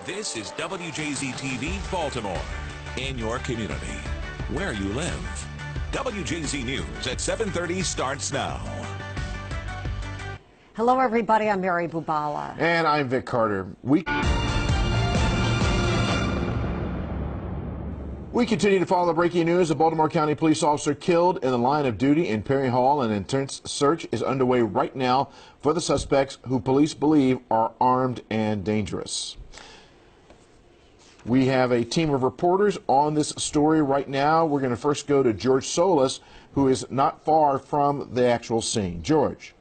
This is WJZ-TV Baltimore, in your community, where you live. WJZ News at 7:30 starts now. Hello, everybody. I'm Mary Bubala. And I'm Vic Carter. We continue to follow the breaking news. A Baltimore County police officer killed in the line of duty in Perry Hall. An intense search is underway right now for the suspects who police believe are armed and dangerous. We have a team of reporters on this story right now. We're going to first go to George Solis, who is not far from the actual scene. George.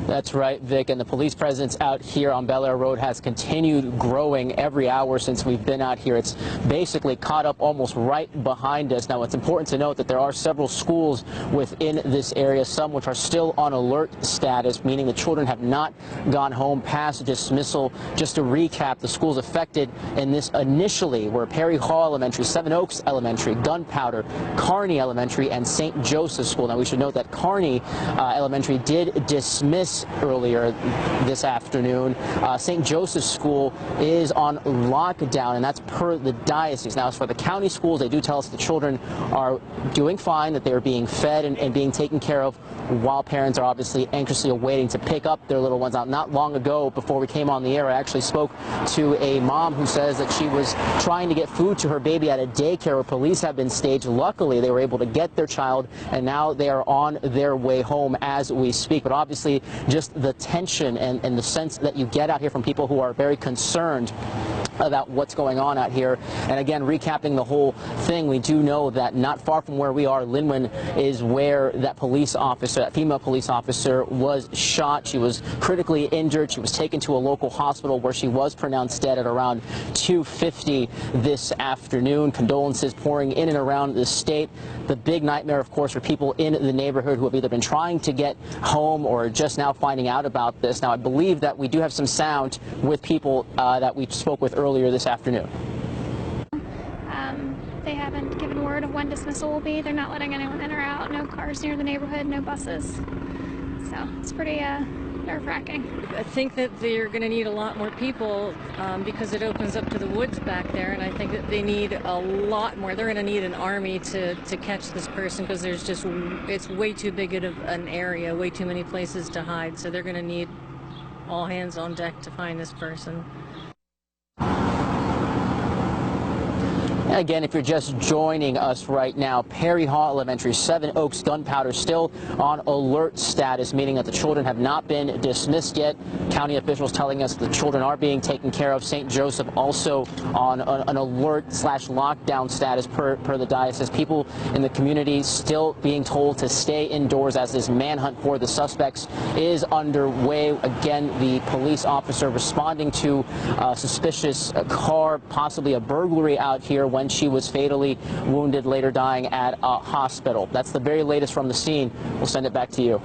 That's right, Vic, and the police presence out here on Bel Air Road has continued growing every hour since we've been out here. It's basically caught up almost right behind us. Now, it's important to note that there are several schools within this area, some which are still on alert status, meaning the children have not gone home past dismissal. Just to recap, the schools affected in this initially were Perry Hall Elementary, Seven Oaks Elementary, Gunpowder, Kearney Elementary, and St. Joseph's School. Now, we should note that Kearney Elementary did dismiss earlier this afternoon. St. Joseph's School is on lockdown, and that's per the diocese. Now, as for the county schools, they do tell us the children are doing fine, that they are being fed and being taken care of, while parents are obviously anxiously awaiting to pick up their little ones. Now, not long ago, before we came on the air, I actually spoke to a mom who says that she was trying to get food to her baby at a daycare where police have been staged. Luckily, they were able to get their child, and now they are on their way home as we speak. But obviously, just the tension and the sense that you get out here from people who are very concerned about what's going on out here. And again, recapping the whole thing, we do know that not far from where we are, Linwood, is where that police officer, that female police officer, was shot. She was critically injured. She was taken to a local hospital where she was pronounced dead at around 2:50 this afternoon. Condolences pouring in and around the state. The big nightmare, of course, for people in the neighborhood who have either been trying to get home or just now finding out about this. Now, I believe that we do have some sound with people that we spoke with earlier this afternoon. They haven't given word of when dismissal will be. They're not letting anyone in or out. No cars near the neighborhood, no buses. So it's pretty nerve-wracking. I think that they're going to need a lot more people because it opens up to the woods back there, and I think that they need a lot more. They're going to need an army to catch this person because there's just, it's way too big of an area, way too many places to hide. So they're going to need all hands on deck to find this person. Again, if you're just joining us right now, Perry Hall Elementary, Seven Oaks, Gunpowder, still on alert status, meaning that the children have not been dismissed yet. County officials telling us the children are being taken care of. St. Joseph also on an alert/lockdown status per the diocese. People in the community still being told to stay indoors as this manhunt for the suspects is underway. Again, the police officer responding to a suspicious car, possibly a burglary out here, when she was fatally wounded, later dying at a hospital. That's the very latest from the scene. We'll send it back to you.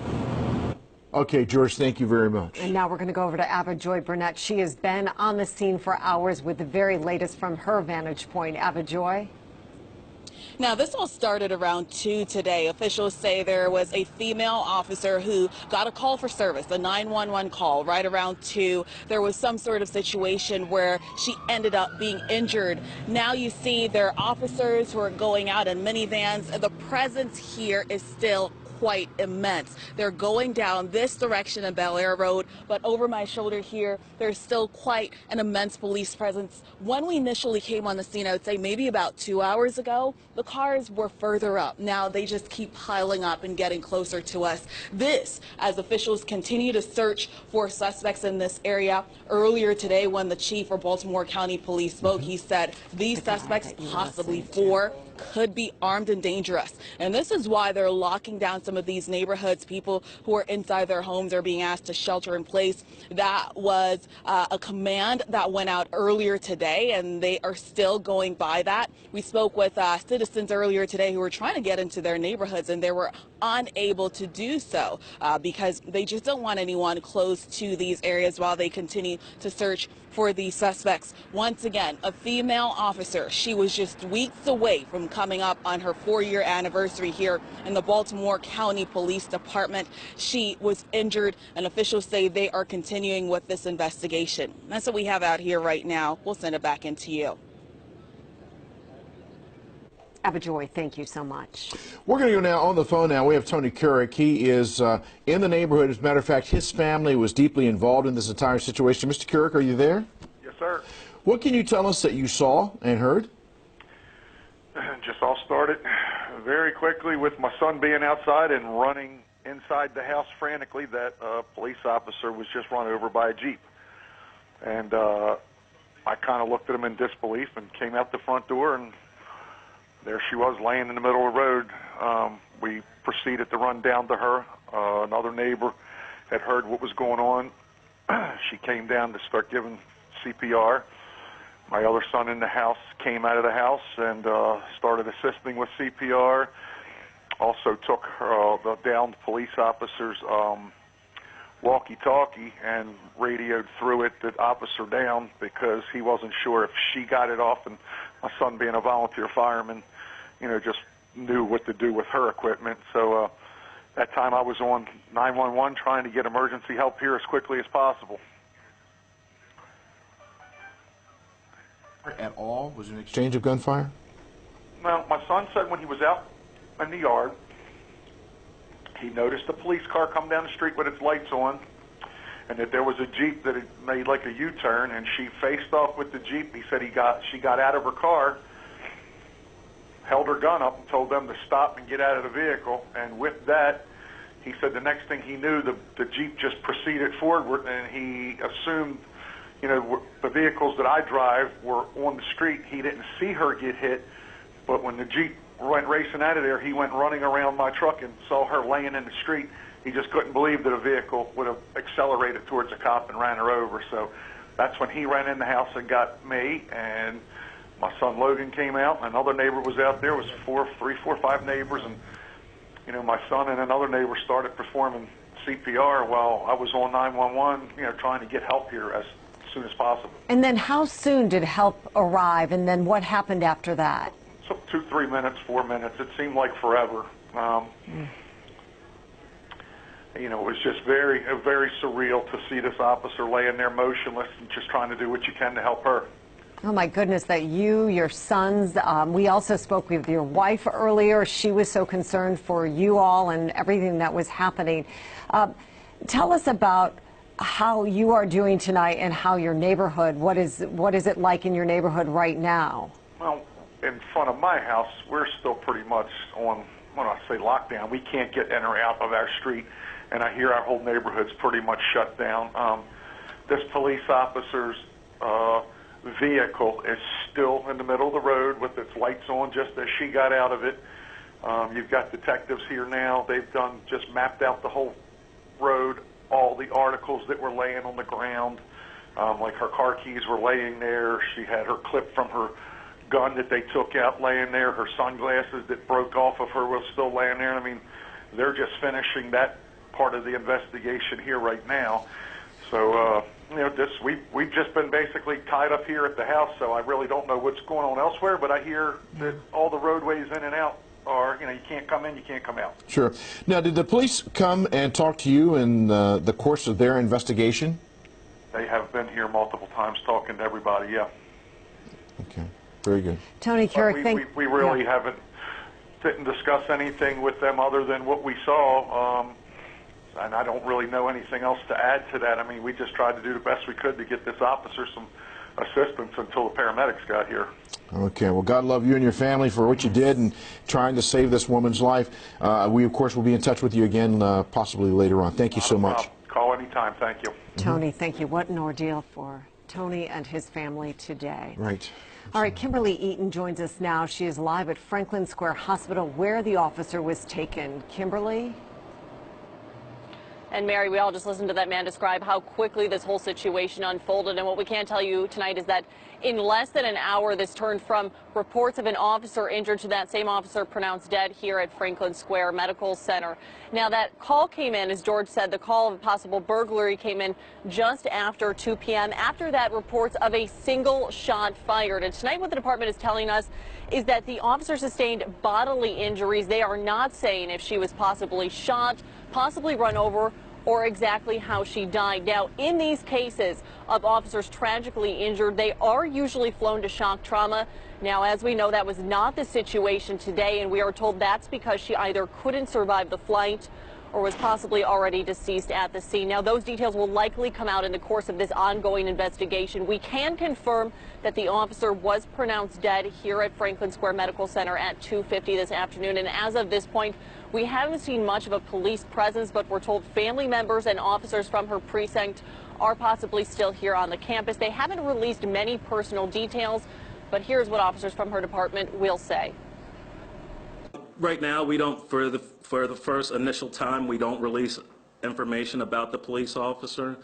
Okay, George, thank you very much. And now we're going to go over to Ava Joy Burnett. She has been on the scene for hours with the very latest from her vantage point. Ava Joy? Now, this all started around 2 today. Officials say there was a female officer who got a call for service, a 911 call, right around 2. There was some sort of situation where she ended up being injured. Now you see there are officers who are going out in minivans. The presence here is still quite immense. They're going down this direction of Bel Air Road, but over my shoulder here, there's still quite an immense police presence. When we initially came on the scene, I would say maybe about 2 hours ago, the cars were further up. Now they just keep piling up and getting closer to us. This, as officials continue to search for suspects in this area. Earlier today, when the chief for Baltimore County Police spoke, he said these suspects, possibly 4, could be armed and dangerous. And this is why they're locking down some of these neighborhoods. People who are inside their homes are being asked to shelter in place. That was a command that went out earlier today, and they are still going by that. We spoke with citizens earlier today who were trying to get into their neighborhoods, and they were unable to do so because they just don't want anyone close to these areas while they continue to search for these suspects. Once again, a female officer. She was just weeks away from coming up on her 4-year anniversary here in the Baltimore County Police Department. She was injured, and officials say they are continuing with this investigation. That's what we have out here right now. We'll send it back into you. Abajoy, thank you so much. We're going to go now on the phone now. We have Tony Couric. He is in the neighborhood. As a matter of fact, his family was deeply involved in this entire situation. Mr. Couric, are you there? Yes, sir. What can you tell us that you saw and heard? Just all started very quickly with my son being outside and running inside the house frantically. That police officer was just run over by a Jeep. And I kind of looked at him in disbelief and came out the front door, and there she was laying in the middle of the road. We proceeded to run down to her. Another neighbor had heard what was going on. She came down to start giving CPR. My other son in the house came out of the house and started assisting with CPR. Also took the downed police officer's walkie-talkie and radioed through it the officer down, because he wasn't sure if she got it off, and my son, being a volunteer fireman, just knew what to do with her equipment. So that time I was on 911 trying to get emergency help here as quickly as possible. At all? Was it an exchange of gunfire? Well, my son said when he was out in the yard, he noticed a police car come down the street with its lights on, and that there was a Jeep that had made like a U-turn, and she faced off with the Jeep. He said she got out of her car, held her gun up, and told them to stop and get out of the vehicle. And with that, he said the next thing he knew, the Jeep just proceeded forward, and he assumed, the vehicles that I drive were on the street. He didn't see her get hit, but when the Jeep went racing out of there, he went running around my truck and saw her laying in the street. He just couldn't believe that a vehicle would have accelerated towards a cop and ran her over. So that's when he ran in the house and got me, and my son Logan came out, and another neighbor was out there. It was 3, 4, 5 neighbors, and my son and another neighbor started performing CPR while I was on 911, trying to get help here as soon as possible. And then how soon did help arrive, and then what happened after that? So 2, 3 minutes, 4 minutes. It seemed like forever. It was just very surreal to see this officer laying there motionless and just trying to do what you can to help her. Oh my goodness, that you, your sons, we also spoke with your wife earlier. She was so concerned for you all and everything that was happening. Tell us about how you are doing tonight and how your neighborhood, what is it like in your neighborhood right now? Well, in front of my house, we're still pretty much on, when I say lockdown, we can't get in or out of our street, and I hear our whole neighborhood's pretty much shut down. This police officer's vehicle is still in the middle of the road with its lights on just as she got out of it. You've got detectives here now. They've just mapped out the whole road, all the articles that were laying on the ground, like her car keys were laying there. She had her clip from her gun that they took out laying there. Her sunglasses that broke off of her were still laying there. I mean, they're just finishing that part of the investigation here right now. So, we've just been basically tied up here at the house, so I really don't know what's going on elsewhere, but I hear that all the roadways in and out are, you can't come in, you can't come out. Sure. Now, did the police come and talk to you in the course of their investigation? They have been here multiple times talking to everybody, yeah. Okay. Very good. Tony Couric, we really didn't discuss anything with them other than what we saw, and I don't really know anything else to add to that. I mean, we just tried to do the best we could to get this officer some assistance until the paramedics got here. Okay, well, God love you and your family for what you did and trying to save this woman's life. We, of course, will be in touch with you again possibly later on. Thank you so much. Call anytime. Thank you. Tony, thank you. What an ordeal for Tony and his family today. Right. All right, Kimberly Eaton joins us now. She is live at Franklin Square Hospital where the officer was taken. Kimberly? And Mary, we all just listened to that man describe how quickly this whole situation unfolded. And what we can tell you tonight is that in less than an hour, this turned from reports of an officer injured to that same officer pronounced dead here at Franklin Square Medical Center. Now, that call came in, as George said, the call of a possible burglary came in just after 2 p.m. After that, reports of a single shot fired. And tonight, what the department is telling us is that the officer sustained bodily injuries. They are not saying if she was possibly shot, possibly run over, or exactly how she died. Now, in these cases of officers tragically injured, they are usually flown to shock trauma. Now, as we know, that was not the situation today, and we are told that's because she either couldn't survive the flight or was possibly already deceased at the scene. Now, those details will likely come out in the course of this ongoing investigation. We can confirm that the officer was pronounced dead here at Franklin Square Medical Center at 2:50 this afternoon. And as of this point, we haven't seen much of a police presence, but we're told family members and officers from her precinct are possibly still here on the campus. They haven't released many personal details, but here's what officers from her department will say. Right now, we don't, for the first initial time, we don't release information about the police officer.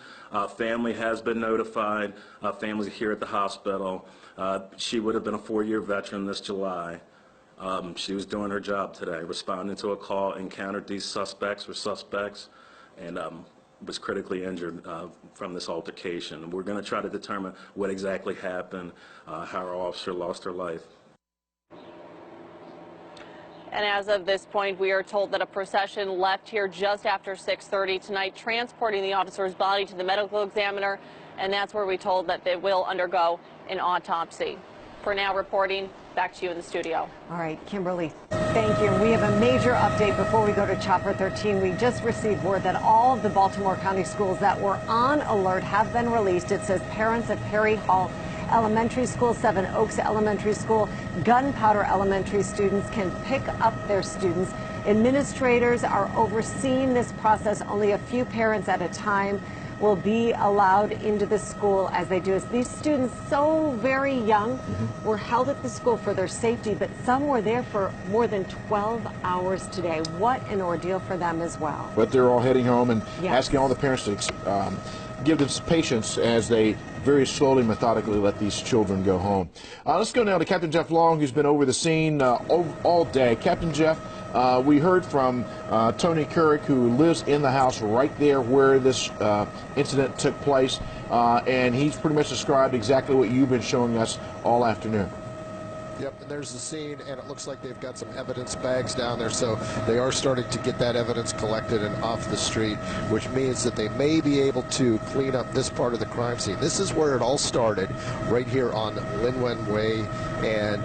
Family has been notified. Family's here at the hospital. She would have been a 4-year veteran this July. She was doing her job today, responding to a call, encountered these suspects, and was critically injured from this altercation. We're going to try to determine what exactly happened, how our officer lost her life. And as of this point, we are told that a procession left here just after 6:30 tonight, transporting the officer's body to the medical examiner, and that's where we're told that they will undergo an autopsy. For now, reporting, back to you in the studio. All right, Kimberly, thank you. We have a major update before we go to Chopper 13. We just received word that all of the Baltimore County schools that were on alert have been released. It says parents at Perry Hall Elementary School, Seven Oaks Elementary School, Gunpowder Elementary students can pick up their students. Administrators are overseeing this process. Only a few parents at a time will be allowed into the school as they do this. These students, so very young, were held at the school for their safety, but some were there for more than 12 hours today. What an ordeal for them as well. But they're all heading home and Yes. asking all the parents to give them patience as they very slowly, methodically let these children go home. Let's go now to Captain Jeff Long, who's been over the scene all day. Captain Jeff, we heard from Tony Couric, who lives in the house right there where this incident took place, and he's pretty much described exactly what you've been showing us all afternoon. Yep, and there's the scene, and it looks like they've got some evidence bags down there, so they are starting to get that evidence collected and off the street, which means that they may be able to clean up this part of the crime scene. This is where it all started, right here on Linwen Way, and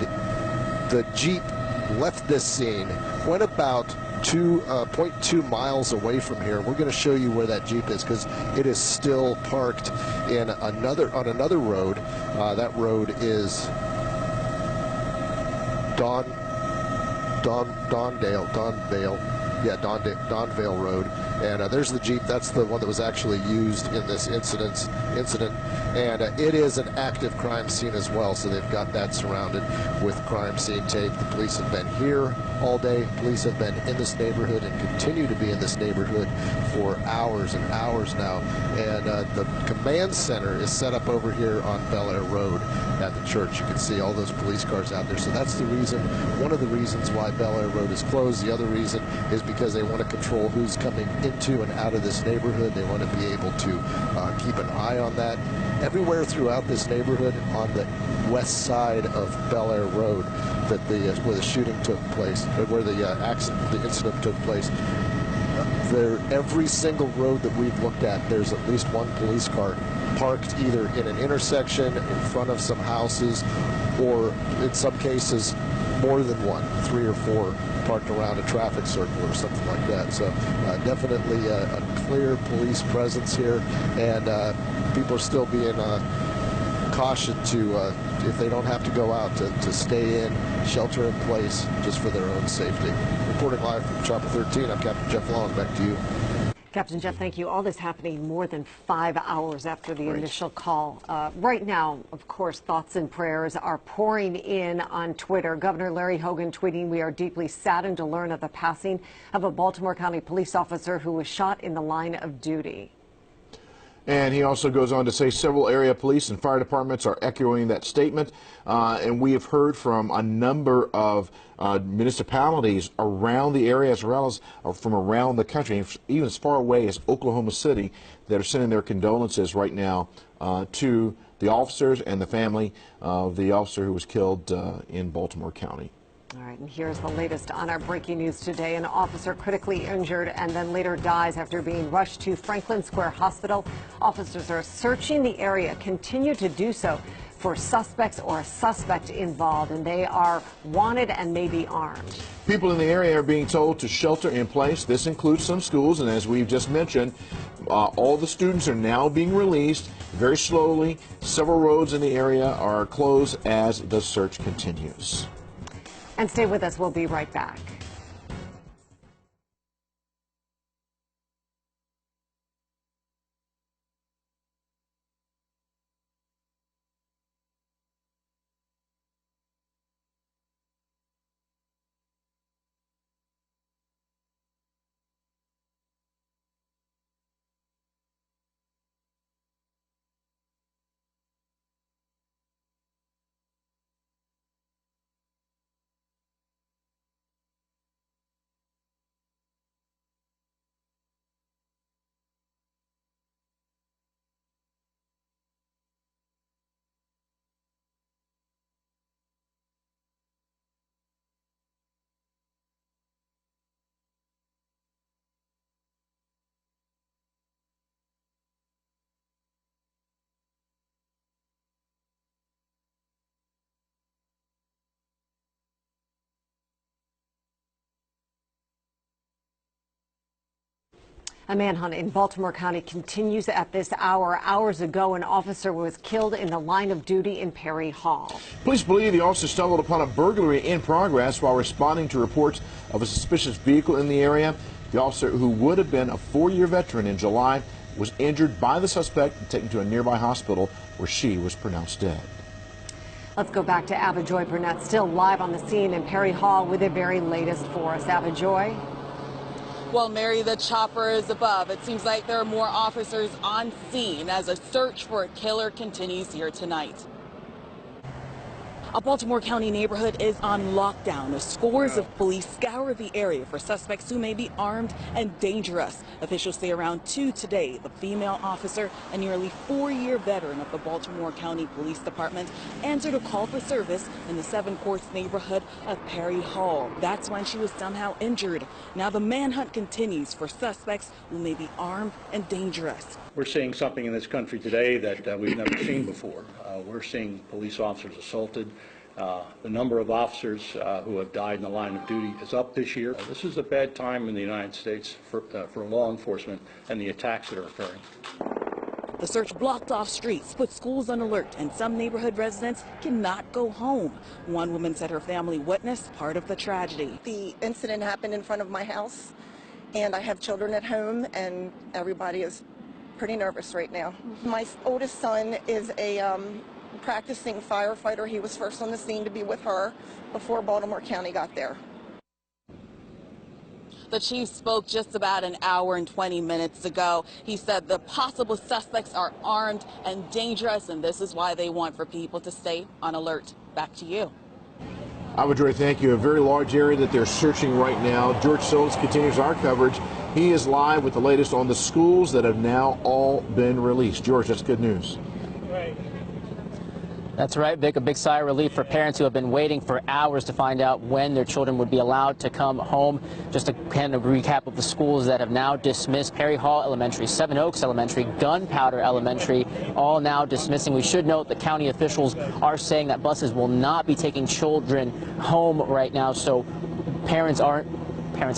the Jeep left this scene, went about 0.2 miles away from here. We're going to show you where that Jeep is because it is still parked in on another road. That road is Donvale Road, and there's the Jeep. That's the one that was actually used in this incident, and it is an active crime scene as well, so they've got that surrounded with crime scene tape. The police have been here all day. Police have been in this neighborhood and continue to be in this neighborhood for hours and hours now, and the command center is set up over here on Bel Air Road at the church. You can see all those police cars out there, so that's the reason, one of the reasons why Bel Air Road is closed. The other reason is because they want to control who's coming into and out of this neighborhood. They want to be able to keep an eye on that. Everywhere throughout this neighborhood on the west side of Bel Air Road that where the shooting took place, where the incident took place, every single road that we've looked at, there's at least one police car parked either in an intersection, in front of some houses, or in some cases more than one, 3 or 4 parked around a traffic circle or something like that. So definitely a clear police presence here, and people are still being cautioned to, if they don't have to go out, to stay in, shelter in place just for their own safety. Reporting live from Chopper 13, I'm Captain Jeff Long. Back to you. Captain Jeff, thank you. All this happening more than 5 hours after the initial call. Right now, of course, thoughts and prayers are pouring in on Twitter. Governor Larry Hogan tweeting, "We are deeply saddened to learn of the passing of a Baltimore County police officer who was shot in the line of duty." And he also goes on to say several area police and fire departments are echoing that statement. And we have heard from a number of municipalities around the area, as well as from around the country, even as far away as Oklahoma City, that are sending their condolences right now to the officers and the family of the officer who was killed in Baltimore County. All right, and here's the latest on our breaking news today. An officer critically injured and then later dies after being rushed to Franklin Square Hospital. Officers are searching the area, continue to do so for suspects or a suspect involved, and they are wanted and may be armed. People in the area are being told to shelter in place. This includes some schools, and as we've just mentioned, all the students are now being released very slowly. Several roads in the area are closed as the search continues. And stay with us. We'll be right back. A manhunt in Baltimore County continues at this hour. Hours ago, an officer was killed in the line of duty in Perry Hall. Police believe the officer stumbled upon a burglary in progress while responding to reports of a suspicious vehicle in the area. The officer, who would have been a 4-year veteran in July, was injured by the suspect and taken to a nearby hospital where she was pronounced dead. Let's go back to Avajoy Burnett, still live on the scene in Perry Hall with the very latest for us. Avajoy? Well, Mary, the chopper is above. It seems like there are more officers on scene as a search for a killer continues here tonight. A Baltimore County neighborhood is on lockdown. Scores of police scour the area for suspects who may be armed and dangerous. Officials say around 2 today, the female officer, a nearly 4-year veteran of the Baltimore County Police Department, answered a call for service in the Seven Courts neighborhood of Perry Hall. That's when she was somehow injured. Now the manhunt continues for suspects who may be armed and dangerous. We're seeing something in this country today that we've never seen before. We're seeing police officers assaulted. The number of officers who have died in the line of duty is up this year. This is a bad time in the United States for law enforcement and the attacks that are occurring. The search blocked off streets, put schools on alert, and some neighborhood residents cannot go home. One woman said her family witnessed part of the tragedy. The incident happened in front of my house, and I have children at home, and everybody is pretty nervous right now. My oldest son is a practicing firefighter. He was first on the scene to be with her before Baltimore County got there. The chief spoke just about an hour and 20 minutes ago. He said the possible suspects are armed and dangerous, and this is why they want for people to stay on alert. Back to you. Avajoy, thank you. A very large area that they're searching right now. George Sills continues our coverage. He is live with the latest on the schools that have now all been released. George, that's good news. Right. That's right, Vic. A big sigh of relief for parents who have been waiting for hours to find out when their children would be allowed to come home. Just a kind of recap of the schools that have now dismissed: Perry Hall Elementary, Seven Oaks Elementary, Gunpowder Elementary, all now dismissing. We should note that county officials are saying that buses will not be taking children home right now, so parents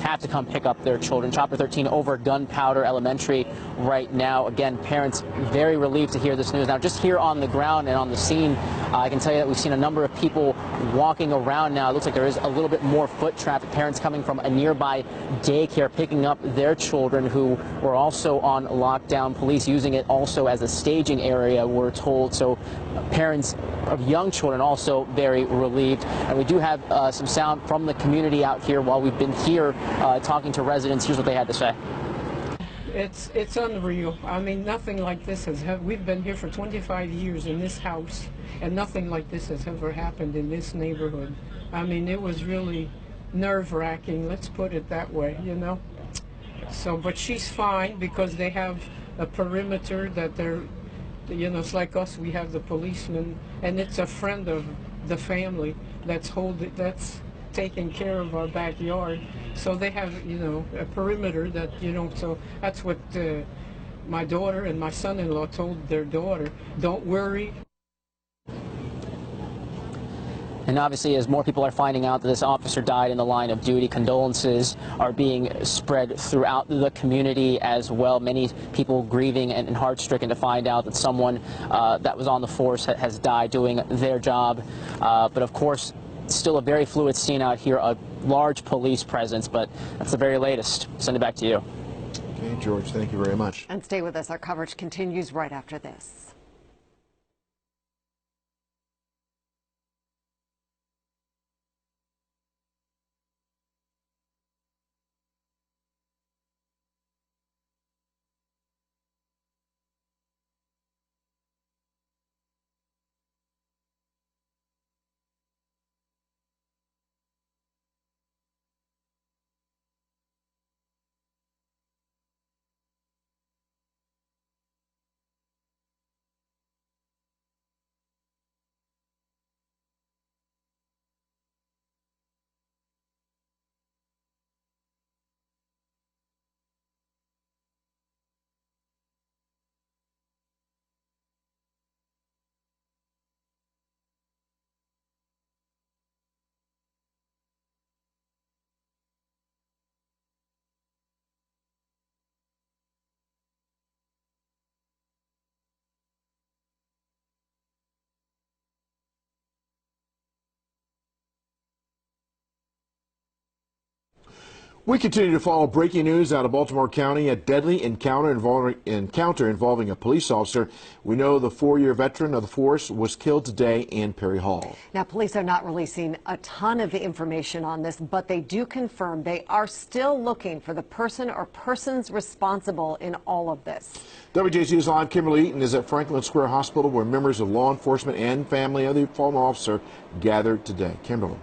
have to come pick up their children. Chopper 13 over Gunpowder Elementary right now. Again, parents very relieved to hear this news. Now, just here on the ground and on the scene, I can tell you that we've seen a number of people walking around now. It looks like there is a little bit more foot traffic. Parents coming from a nearby daycare picking up their children who were also on lockdown. Police using it also as a staging area, we're told. So parents of young children also very relieved. And we do have some sound from the community out here while we've been here talking to residents. Here's what they had to say. It's unreal. I mean, nothing like this has happened. We've been here for 25 years in this house, and nothing like this has ever happened in this neighborhood. I mean, it was really nerve-wracking, let's put it that way, you know. So, but she's fine because they have a perimeter that they're, you know, it's like us, we have the policeman, and it's a friend of the family that's taking care of our backyard. So they have, you know, a perimeter that, you know, so that's what my daughter and my son-in-law told their daughter, don't worry. And obviously, as more people are finding out that this officer died in the line of duty, condolences are being spread throughout the community as well. Many people grieving and heart-stricken to find out that someone that was on the force has died doing their job. But of course, still a very fluid scene out here, a large police presence, but that's the very latest. Send it back to you. Okay, George, thank you very much. And stay with us. Our coverage continues right after this. We continue to follow breaking news out of Baltimore County. A deadly encounter involving a police officer. We know the 4-year veteran of the force was killed today in Perry Hall. Now, police are not releasing a ton of information on this, but they do confirm they are still looking for the person or persons responsible in all of this. WJZ's Live Kimberly Eaton is at Franklin Square Hospital, where members of law enforcement and family of the fallen officer gathered today. Kimberly.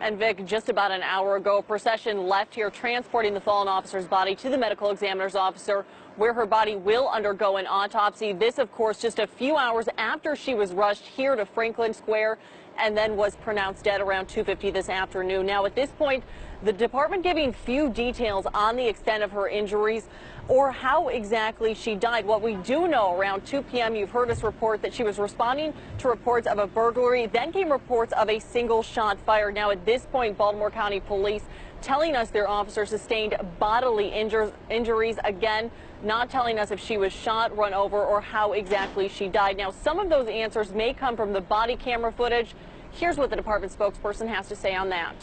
And Vic, just about an hour ago, a procession left here transporting the fallen officer's body to the medical examiner's office, where her body will undergo an autopsy. This, of course, just a few hours after she was rushed here to Franklin Square and then was pronounced dead around 2:50 this afternoon. Now, at this point, the department giving few details on the extent of her injuries or how exactly she died. What we do know, around 2 p.m., you've heard us report that she was responding to reports of a burglary. Then came reports of a single shot fired. Now, at this point, Baltimore County Police telling us their officer sustained bodily injuries. Again, not telling us if she was shot, run over, or how exactly she died. Now, some of those answers may come from the body camera footage. Here's what the department spokesperson has to say on that.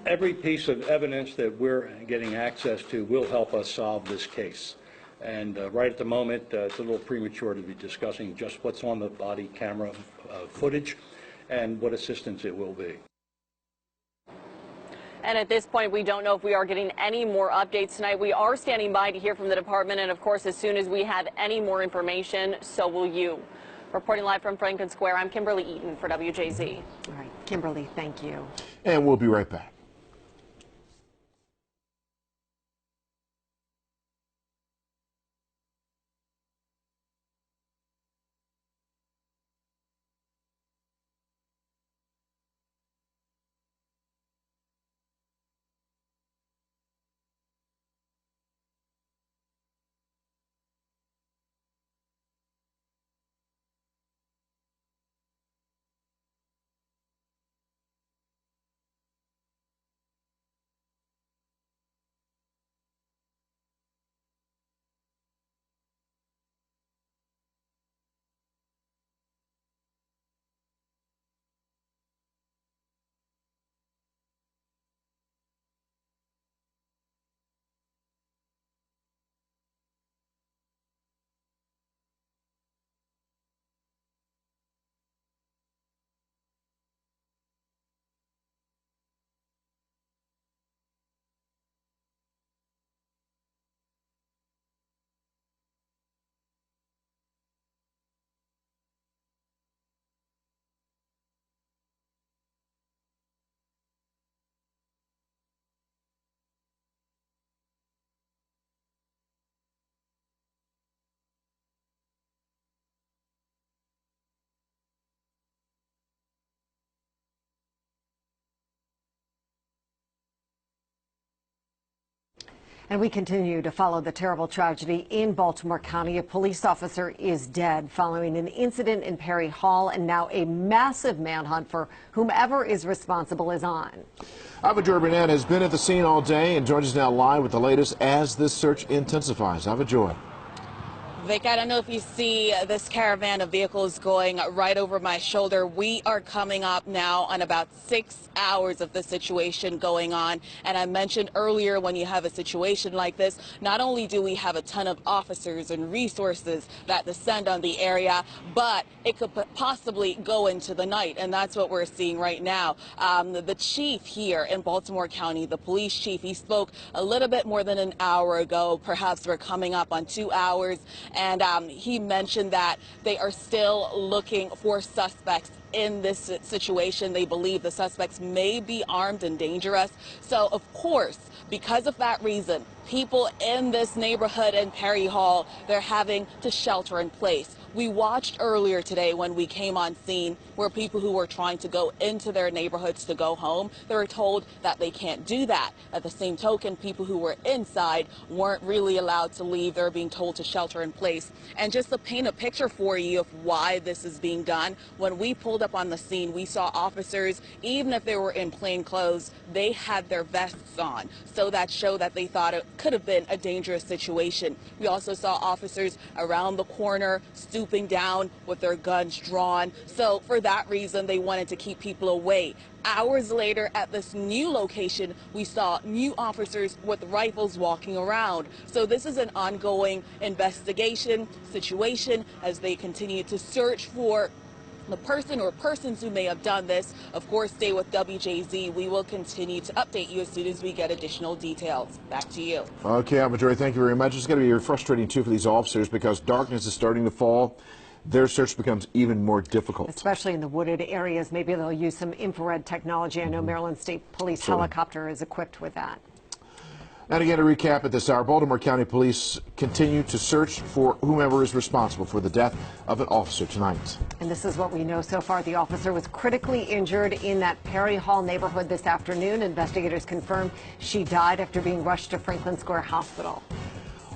Every piece of evidence that we're getting access to will help us solve this case. And right at the moment, it's a little premature to be discussing just what's on the body camera footage and what assistance it will be. And at this point, we don't know if we are getting any more updates tonight. We are standing by to hear from the department, and of course, as soon as we have any more information, so will you. Reporting live from Franklin Square, I'm Kimberly Eaton for WJZ. All right, Kimberly, thank you. And we'll be right back. And we continue to follow the terrible tragedy in Baltimore County. A police officer is dead following an incident in Perry Hall, and now a massive manhunt for whomever is responsible is on. Ava Joy Burnett has been at the scene all day and joins us now live with the latest as this search intensifies. Ava Joy. Vic, I don't know if you see this caravan of vehicles going right over my shoulder. We are coming up now on about 6 hours of the situation going on. And I mentioned earlier, when you have a situation like this, not only do we have a ton of officers and resources that descend on the area, but it could possibly go into the night. And that's what we're seeing right now. The chief here in Baltimore County, the police chief, he spoke a little bit more than an hour ago. Perhaps we're coming up on 2 hours. And he mentioned that they are still looking for suspects in this situation. They believe the suspects may be armed and dangerous. So, of course, because of that reason, people in this neighborhood in Perry Hall, they're having to shelter in place. We watched earlier today when we came on scene where people who were trying to go into their neighborhoods to go home, they were told that they can't do that. At the same token, people who were inside weren't really allowed to leave. They're being told to shelter in place. And just to paint a picture for you of why this is being done, when we pulled up on the scene, we saw officers, even if they were in plain clothes, they had their vests on. So that showed that they thought it could have been a dangerous situation. We also saw officers around the corner stooping down with their guns drawn. So for that reason, they wanted to keep people away. Hours later, at this new location, we saw new officers with rifles walking around. So this is an ongoing investigation situation as they continue to search for the person or persons who may have done this. Of course, stay with WJZ. We will continue to update you as soon as we get additional details. Back to you. Okay, Ava Joy, thank you very much. It's going to be frustrating, too, for these officers because darkness is starting to fall. Their search becomes even more difficult. Especially in the wooded areas. Maybe they'll use some infrared technology. I know Maryland State Police helicopter is equipped with that. And again, to recap at this hour, Baltimore County Police continue to search for whomever is responsible for the death of an officer tonight. And this is what we know so far. The officer was critically injured in that Perry Hall neighborhood this afternoon. Investigators confirmed she died after being rushed to Franklin Square Hospital.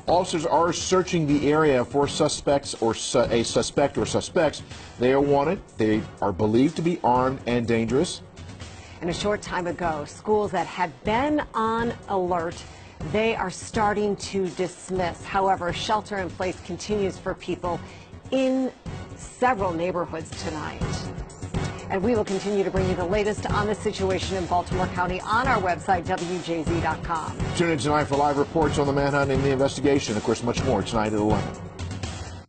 Officers are searching the area for suspects or a suspect or suspects. They are wanted. They are believed to be armed and dangerous. And a short time ago, schools that had been on alert, they are starting to dismiss. However, shelter in place continues for people in several neighborhoods tonight. And we will continue to bring you the latest on the situation in Baltimore County on our website, WJZ.com. Tune in tonight for live reports on the manhunt and the investigation. Of course, much more tonight at 11.